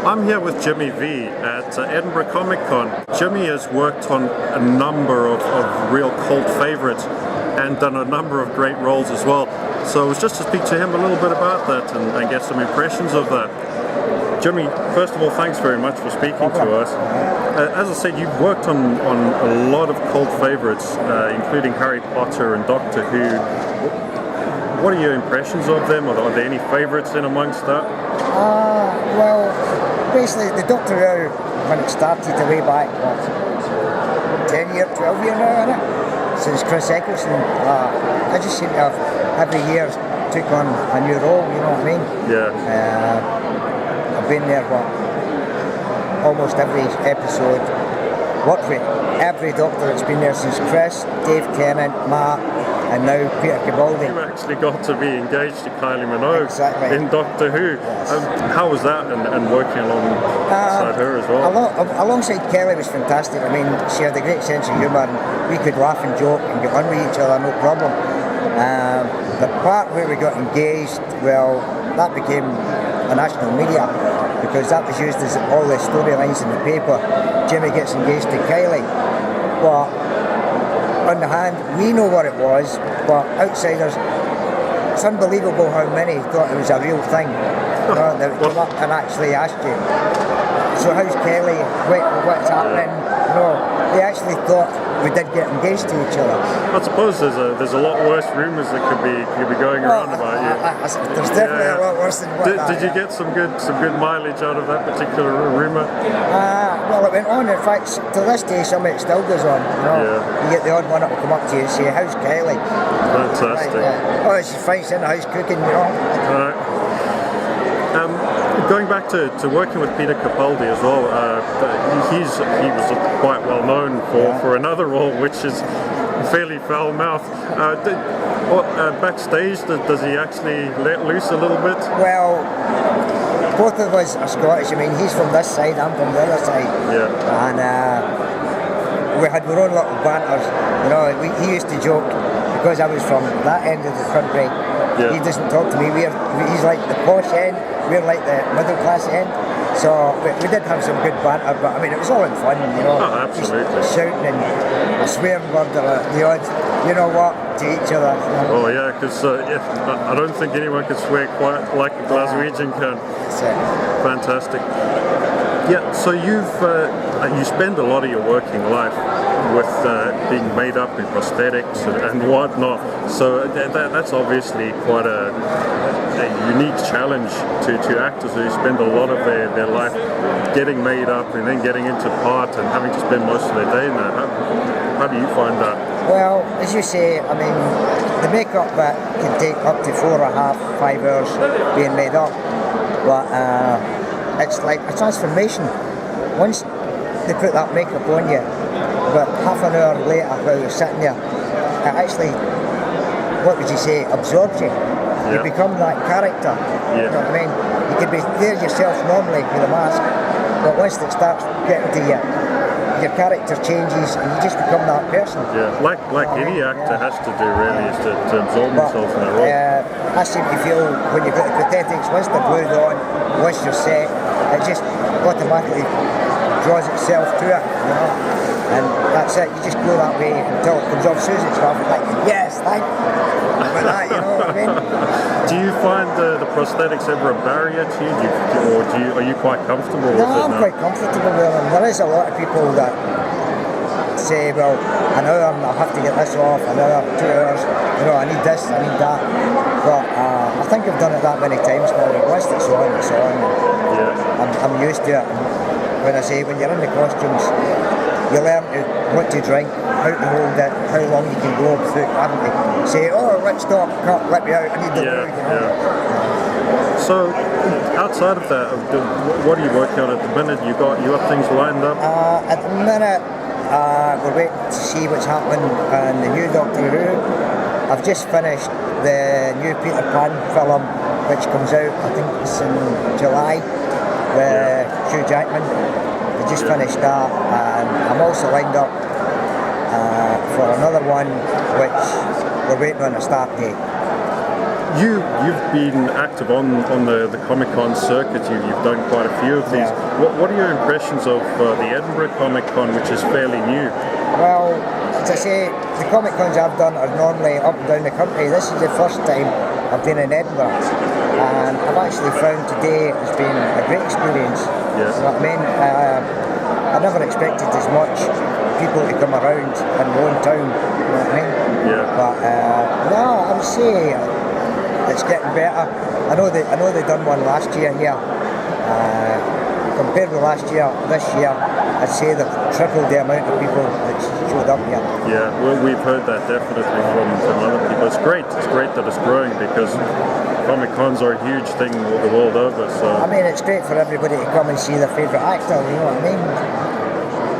I'm here with Jimmy V at Edinburgh Comic Con. Jimmy has worked on a number of real cult favourites and done a number of great roles as well. So it was just to speak to him a little bit about that and get some impressions of that. Jimmy, first of all, thanks very much for speaking to us. As I said, you've worked on a lot of cult favourites, including Harry Potter and Doctor Who. What are your impressions of them? Are there any favourites in amongst that? Well, basically the Doctor Who, when it started way back, 10 years, 12 years now, isn't it? Since Chris Eccleston, I just seem to have, every year, took on a new role, you know what I mean? Yeah. I've been there, almost every episode, worked with every Doctor that's been there since Chris, Dave Tennant, Matt, and now Peter Capaldi. You actually got to be engaged to Kylie Minogue in Doctor Who. Yes. How was that and working alongside her as well? Alongside Kelly was fantastic. I mean, she had a great sense of humour and we could laugh and joke and get on with each other, no problem. The part where we got engaged, well, that became a national media because that was used as all the storylines in the paper. Jimmy gets engaged to Kylie. But on the hand, we know what it was, but outsiders, it's unbelievable how many thought it was a real thing. You know, that came up and actually asked you, so how's Kelly, what's happening? No, they actually thought we did get engaged to each other. I suppose there's a lot worse rumours that could be going around about you. There's definitely a lot worse than what Did you get some good mileage out of that particular rumour? Well, it went on. In fact, to this day, some of it still goes on. You know, you get the odd one that will come up to you and say, "How's Kelly?" Fantastic. Right, oh, she's fine, she's in the house cooking. You know. Right. Going back to working with Peter Capaldi as well, he was quite well known for another role, which is fairly foul-mouthed. Backstage, does he actually let loose a little bit? Well, both of us are Scottish. I mean, he's from this side, I'm from the other side. Yeah. And we had our own little banters. You know, he used to joke because I was from that end of the country. Yeah. He doesn't talk to me. He's like the posh end. We're like the middle class end. So we did have some good banter, but I mean it was all in fun, you know. Oh, absolutely. Just shouting and a swearing word or the odd, you know what, to each other. You know? Oh yeah, because I don't think anyone can swear quite like a Glaswegian can. That's it. Fantastic. Yeah, so you spend a lot of your working life with being made up in prosthetics and whatnot. So that's obviously quite a unique challenge to actors who spend a lot of their life getting made up and then getting into part and having to spend most of their day in that. How do you find that? Well, as you say, I mean, the makeup bit can take up to 4.5, 5 hours being made up, but it's like a transformation. Once they put that makeup on you, about half an hour later while you're sitting there, it actually, what would you say, absorbs you. You become that character. You know what I mean? You could be there yourself normally with a mask, but once it starts getting to you, your character changes and you just become that person. Yeah, like any actor has to do really, is to absorb themselves in that role. I seem to feel when you've got the prosthetics, once they're glued on, once you're set, it just automatically draws itself to it, you know. And that's it, you just go that way until it comes off. As soon as it's off, it's like, yes, thank you. Like that, you know what I mean? Do you find the prosthetics ever a barrier to you? Are you quite comfortable with it now? I'm quite comfortable with them. There is a lot of people that say, well, an hour and I'll have to get this off, an hour, 2 hours, you know, I need this, I need that. But I think I've done it that many times now. Once it's on, it's on. I'm used to it. And when I say, when you're in the costumes, you learn what to drink, how to hold it, how long you can go without having to say, oh, let's stop, cut, let me out, I need the blue, you know. So, outside of that, what are you working on at the minute? You have things lined up? At the minute, we're waiting to see what's happening in the new Doctor Who. I've just finished the new Peter Pan film, which comes out, I think it's in July, with Hugh Jackman. We just finished that, and I'm also lined up for another one which we're waiting on a start date. You've been active on the Comic Con circuit. You've done quite a few of these. Yeah. What are your impressions of the Edinburgh Comic Con, which is fairly new? Well, as I say, the Comic Cons I've done are normally up and down the country. This is the first time I've been in Edinburgh, and I've actually found today has been a great experience. Yes. You know what I mean? I never expected as much people to come around in one town. You know what I mean? Yeah. But no, I would say it's getting better. I know they done one last year here. Compared with last year, this year, I'd say they've tripled the amount of people that showed up here. Yeah, well, we've heard that definitely from other people. It's great. It's great that it's growing because Comic Cons are a huge thing the world over. So I mean, it's great for everybody to come and see their favourite actor. You know what I mean?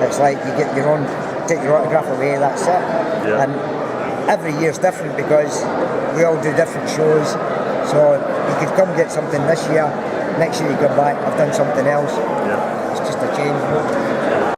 It's like you get your own, take your autograph away. That's it. Yeah. And every year's different because we all do different shows. So you could come get something this year. Next year you come back, I've done something else. yeah. It's just a change.